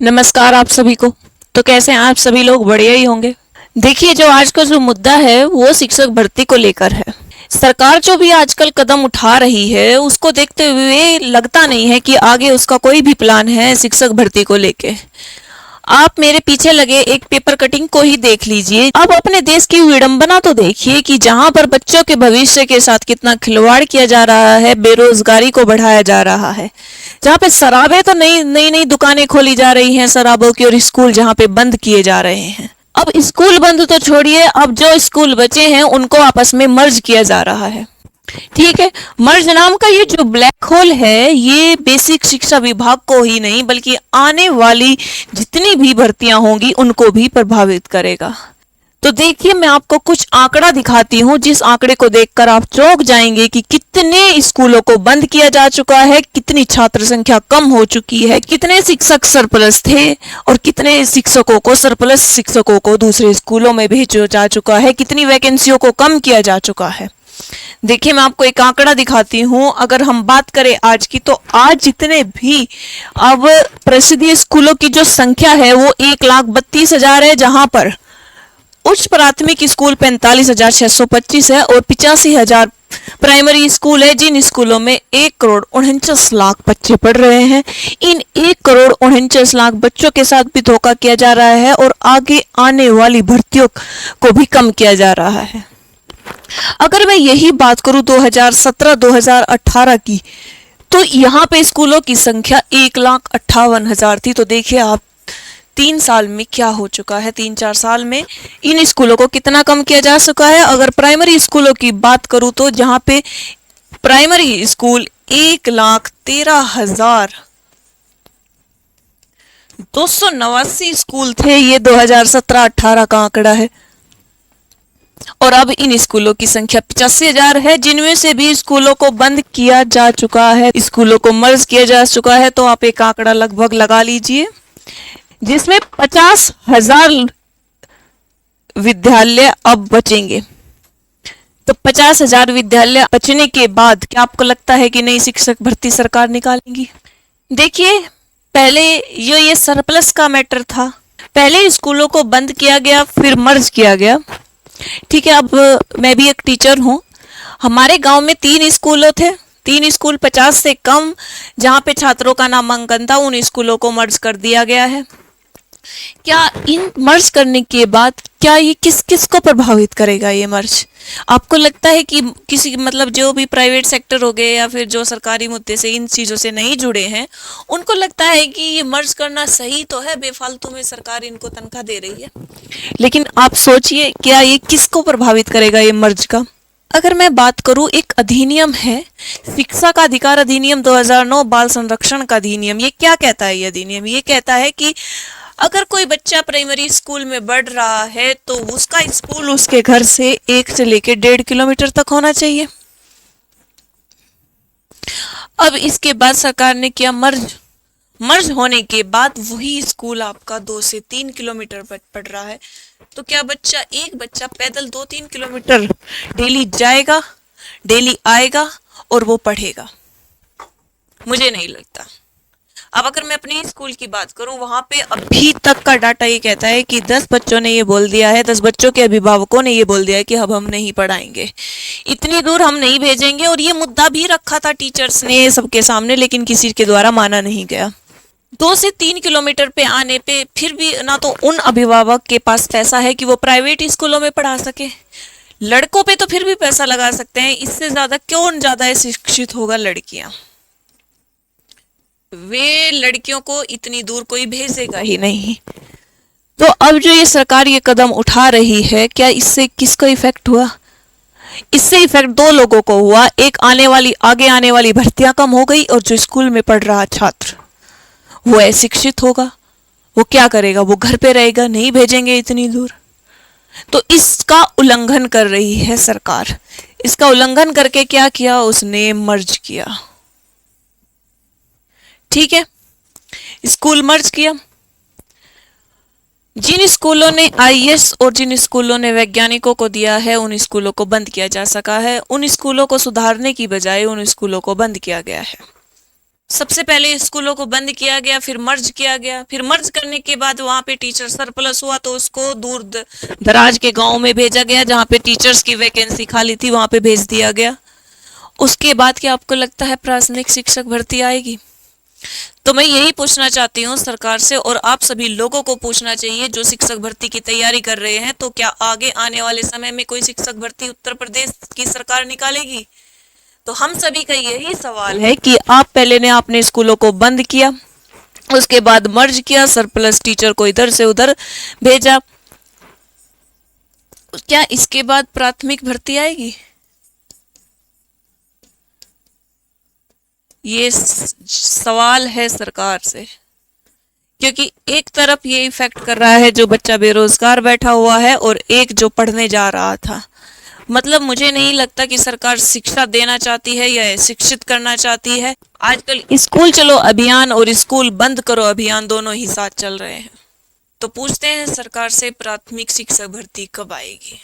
नमस्कार आप सभी को। तो कैसे हैं आप सभी लोग? बढ़िया ही होंगे। देखिए, जो आज का जो मुद्दा है वो शिक्षक भर्ती को लेकर है। सरकार जो भी आजकल कदम उठा रही है उसको देखते हुए लगता नहीं है कि आगे उसका कोई भी प्लान है शिक्षक भर्ती को लेके। आप मेरे पीछे लगे एक पेपर कटिंग को ही देख लीजिए। अब अपने देश की विडंबना तो देखिए कि जहां पर बच्चों के भविष्य के साथ कितना खिलवाड़ किया जा रहा है, बेरोजगारी को बढ़ाया जा रहा है, जहाँ पे शराबें तो नई नई नई दुकानें खोली जा रही हैं शराबों की, और स्कूल जहाँ पे बंद किए जा रहे हैं। अब स्कूल बंद तो छोड़िए, अब जो स्कूल बचे हैं उनको आपस में मर्ज किया जा रहा है। ठीक है, मर्ज नाम का ये जो ब्लैक होल है ये बेसिक शिक्षा विभाग को ही नहीं बल्कि आने वाली जितनी भी भर्तियां होंगी उनको भी प्रभावित करेगा। तो देखिए, मैं आपको कुछ आंकड़ा दिखाती हूँ जिस आंकड़े को देखकर आप चौंक जाएंगे कि कितने स्कूलों को बंद किया जा चुका है, कितनी छात्र संख्या कम हो चुकी है, कितने शिक्षक सरप्लस थे और कितने शिक्षकों को सरप्लस शिक्षकों को दूसरे स्कूलों में भेजा जा चुका है, कितनी वैकेंसियों को कम किया जा चुका है। देखिए, मैं आपको एक आंकड़ा दिखाती हूँ। अगर हम बात करें आज की, तो आज जितने भी अब प्रसिद्ध स्कूलों की जो संख्या है वो 1,32,000 है, जहां पर उच्च प्राथमिक स्कूल 45,625 है और 85,000 प्राइमरी स्कूल है, जिन स्कूलों में 1,49,00,000 बच्चे पढ़ रहे हैं। इन 1,49,00,000 बच्चों के साथ भी धोखा किया जा रहा है और आगे आने वाली भर्तियों को भी कम किया जा रहा है। अगर मैं यही बात करूं 2017-2018 की, तो यहाँ पे स्कूलों की संख्या 1,58,000 थी। तो देखिए आप 3 साल में क्या हो चुका है, 3-4 साल में इन स्कूलों को कितना कम किया जा चुका है। अगर प्राइमरी स्कूलों की बात करूं तो जहाँ पे प्राइमरी स्कूल 1,13,289 स्कूल थे, ये 2017-18 का आंकड़ा है। और अब इन स्कूलों की संख्या 85,000 है, जिनमें से भी स्कूलों को बंद किया जा चुका है, स्कूलों को मर्ज किया जा चुका है। तो आप एक आंकड़ा लगभग लगा लीजिए, जिसमें 50,000 विद्यालय अब बचेंगे। तो 50,000 विद्यालय बचने के बाद क्या आपको लगता है कि नई शिक्षक भर्ती सरकार निकालेंगी? देखिए, पहले ये सरप्लस का मैटर था। पहले स्कूलों को बंद किया गया, फिर मर्ज किया गया। ठीक है, अब मैं भी एक टीचर हूँ। हमारे गांव में 3 स्कूलों थे, 3 स्कूल 50 से कम जहाँ पे छात्रों का नामांकन था, उन स्कूलों को मर्ज कर दिया गया है। क्या इन मर्ज करने के बाद क्या ये किस किस को प्रभावित करेगा ये मर्ज? आपको लगता है कि किसी मतलब जो भी प्राइवेट सेक्टर हो गए या फिर जो सरकारी मुद्दे से इन चीज़ों से नहीं जुड़े हैं, उनको लगता है कि ये मर्ज करना सही तो है, बेफालतू में सरकार इनको तनख्वाह दे रही है। लेकिन आप सोचिए, क्या ये किसको प्रभावित करेगा ये मर्ज का? अगर मैं बात करूं, एक अधिनियम है शिक्षा का अधिकार अधिनियम 2009, बाल संरक्षण का अधिनियम। ये क्या कहता है? ये अधिनियम ये कहता है कि अगर कोई बच्चा प्राइमरी स्कूल में बढ़ रहा है तो उसका स्कूल उसके घर से 1 से लेकर 1.5 किलोमीटर तक होना चाहिए। अब इसके बाद सरकार ने किया मर्ज होने के बाद वही स्कूल आपका 2 से 3 किलोमीटर पर पड़ रहा है। तो क्या एक बच्चा पैदल 2-3 किलोमीटर डेली जाएगा, डेली आएगा और वो पढ़ेगा? मुझे नहीं लगता। अब अगर मैं अपने स्कूल की बात करूं, वहां पे अभी तक का डाटा ये कहता है कि 10 बच्चों ने ये बोल दिया है, 10 बच्चों के अभिभावकों ने ये बोल दिया है कि अब हम नहीं पढ़ाएंगे, इतनी दूर हम नहीं भेजेंगे। और ये मुद्दा भी रखा था टीचर्स ने सबके सामने, लेकिन किसी के द्वारा माना नहीं गया। 2 से 3 किलोमीटर पे आने पे फिर भी ना तो उन अभिभावक के पास पैसा है कि वो प्राइवेट स्कूलों में पढ़ा सके। लड़कों पे तो फिर भी पैसा लगा सकते हैं, इससे ज्यादा कौन ज्यादा शिक्षित होगा? लड़कियां। वे लड़कियों को इतनी दूर कोई भेजेगा ही नहीं। तो अब जो ये सरकार ये कदम उठा रही है, क्या इससे किसको इफेक्ट हुआ? इससे इफेक्ट 2 लोगों को हुआ। एक आगे आने वाली भर्तियां कम हो गई, और जो स्कूल में पढ़ रहा छात्र वो अशिक्षित होगा। वो क्या करेगा? वो घर पे रहेगा, नहीं भेजेंगे इतनी दूर। तो इसका उल्लंघन कर रही है सरकार। इसका उल्लंघन करके क्या किया? उसने मर्ज किया। ठीक है, स्कूल मर्ज किया। जिन स्कूलों ने आईएएस और जिन स्कूलों ने वैज्ञानिकों को दिया है, उन स्कूलों को बंद किया जा सका है। उन स्कूलों को सुधारने की बजाय उन स्कूलों को बंद किया गया है। सबसे पहले स्कूलों को बंद किया गया, फिर मर्ज किया गया, फिर मर्ज करने के बाद वहां पे टीचर सरप्लस हुआ तो उसको दूर दराज के गांव में भेजा गया, जहां पे टीचर्स की वैकेंसी खाली थी वहां पे भेज दिया गया। उसके बाद क्या आपको लगता है प्राथमिक शिक्षक भर्ती आएगी? तो मैं यही पूछना चाहती हूँ सरकार से, और आप सभी लोगों को पूछना चाहिए जो शिक्षक भर्ती की तैयारी कर रहे हैं, तो क्या आगे आने वाले समय में कोई शिक्षक भर्ती उत्तर प्रदेश की सरकार निकालेगी? तो हम सभी का यही सवाल है कि आप पहले ने आपने स्कूलों को बंद किया, उसके बाद मर्ज किया, सरप्लस टीचर को इधर से उधर भेजा, क्या इसके बाद प्राथमिक भर्ती आएगी? ये सवाल है सरकार से, क्योंकि एक तरफ ये इफेक्ट कर रहा है जो बच्चा बेरोजगार बैठा हुआ है, और एक जो पढ़ने जा रहा था। मतलब मुझे नहीं लगता कि सरकार शिक्षा देना चाहती है या शिक्षित करना चाहती है। आजकल स्कूल चलो अभियान और स्कूल बंद करो अभियान दोनों ही साथ चल रहे हैं। तो पूछते हैं सरकार से प्राथमिक शिक्षा भर्ती कब आएगी?